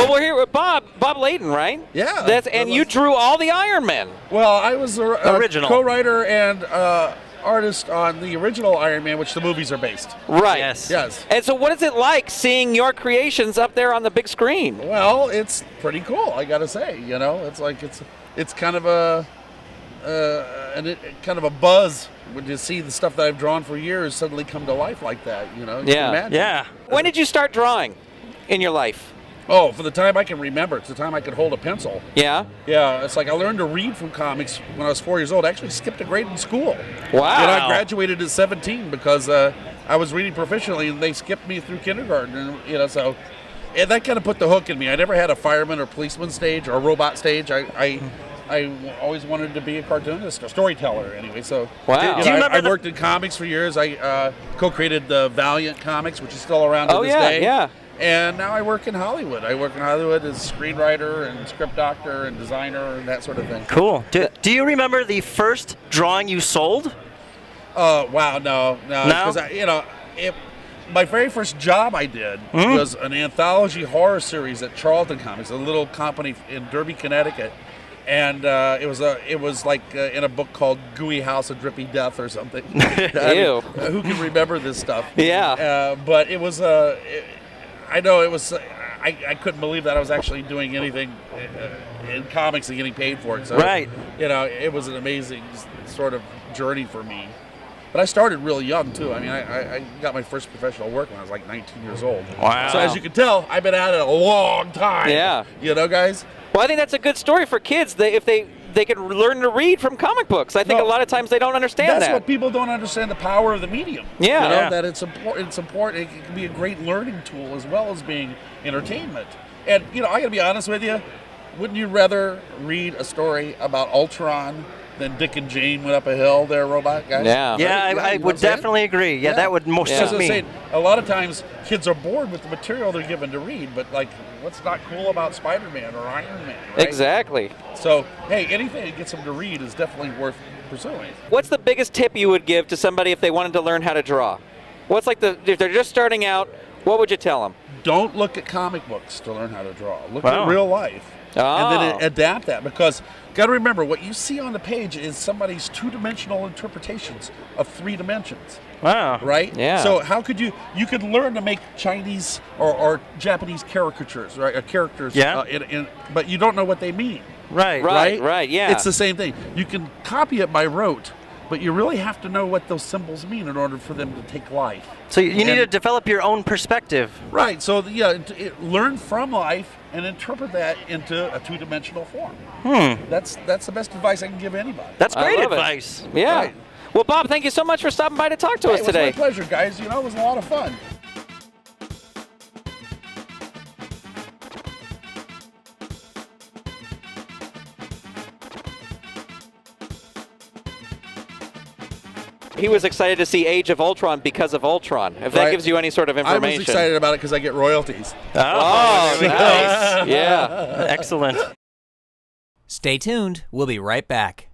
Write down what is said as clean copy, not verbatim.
Well, we're here with Bob Layton, right? Yeah. And you drew all the Iron Men. Well, I was a Original. co-writer and artist on the original Iron Man, which the movies are based. Right. Yes. And so what is it like seeing your creations up there on the big screen? Well, it's pretty cool, I gotta say. You know, it's like it's kind of a kind of a buzz when you see the stuff that I've drawn for years suddenly come to life like that. You know. You can imagine. Yeah. When did you start drawing in your life? Oh, for the time I can remember. It's the time I could hold a pencil. Yeah? Yeah, it's like I learned to read from comics when I was 4 years old. I actually skipped a grade in school. Wow. You know, I graduated at 17 because I was reading proficiently, and they skipped me through kindergarten. And, you know, so and that kind of put the hook in me. I never had a fireman or policeman stage or a robot stage. I always wanted to be a cartoonist, a storyteller, anyway. So wow. You Do you know, remember I worked in comics for years. I co-created the Valiant comics, which is still around to this yeah, day. yeah. And now I work in Hollywood. I work in Hollywood as screenwriter and script doctor and designer and that sort of thing. Cool. Do you remember the first drawing you sold? Wow, no. Because my very first job I did was an anthology horror series at Charlton Comics, a little company in Derby, Connecticut. And it was like in a book called Gooey House of Drippy Death or something. Ew. Who can remember this stuff? Yeah. But it was I know it was. I couldn't believe that I was actually doing anything in comics and getting paid for it. So, right. You know, it was an amazing sort of journey for me. But I started really young too. I mean, I got my first professional work when I was like 19 years old. Wow. So as you can tell, I've been at it a long time. Yeah. You know, guys. Well, I think that's a good story for kids. If they can learn to read from comic books. I think a lot of times they don't understand That's that. what people don't understand, the power of the medium. Yeah. You know, Yeah. that it's important. It can be a great learning tool as well as being entertainment. And, you know, I got to be honest with you. Wouldn't you rather read a story about Ultron than Dick and Jane went up a hill there, robot guys? Yeah. Yeah, Right? I You know would what I'm saying? definitely agree. Yeah, that would most That's suit what I'm me. saying. A lot of times kids are bored with the material they're given to read, but like, what's not cool about Spider-Man or Iron Man, right? Exactly. So, hey, anything that gets them to read is definitely worth pursuing. What's the biggest tip you would give to somebody if they wanted to learn how to draw? What's like if they're just starting out, what would you tell them? Don't look at comic books to learn how to draw. Look Wow. at real life. Oh. And then adapt that, because got to remember, what you see on the page is somebody's two-dimensional interpretations of 3 dimensions, Wow. right? Yeah. So how could you could learn to make Chinese or Japanese caricatures, right? Characters. Yeah. But you don't know what they mean. Right. Right, yeah. It's the same thing. You can copy it by rote, but you really have to know what those symbols mean in order for them to take life. So you need And- to develop your own perspective. Right. So learn from life and interpret that into a two-dimensional form. That's the best advice I can give anybody. That's I great love it. advice. Yeah. Right. Well, Bob, thank you so much for stopping by to talk to us It was today. my pleasure, guys. You know, it was a lot of fun. He was excited to see Age of Ultron because of Ultron. If that Right. gives you any sort of information. I was excited about it because I get royalties. Oh, there we go. nice. Yeah. Excellent. Stay tuned. We'll be right back.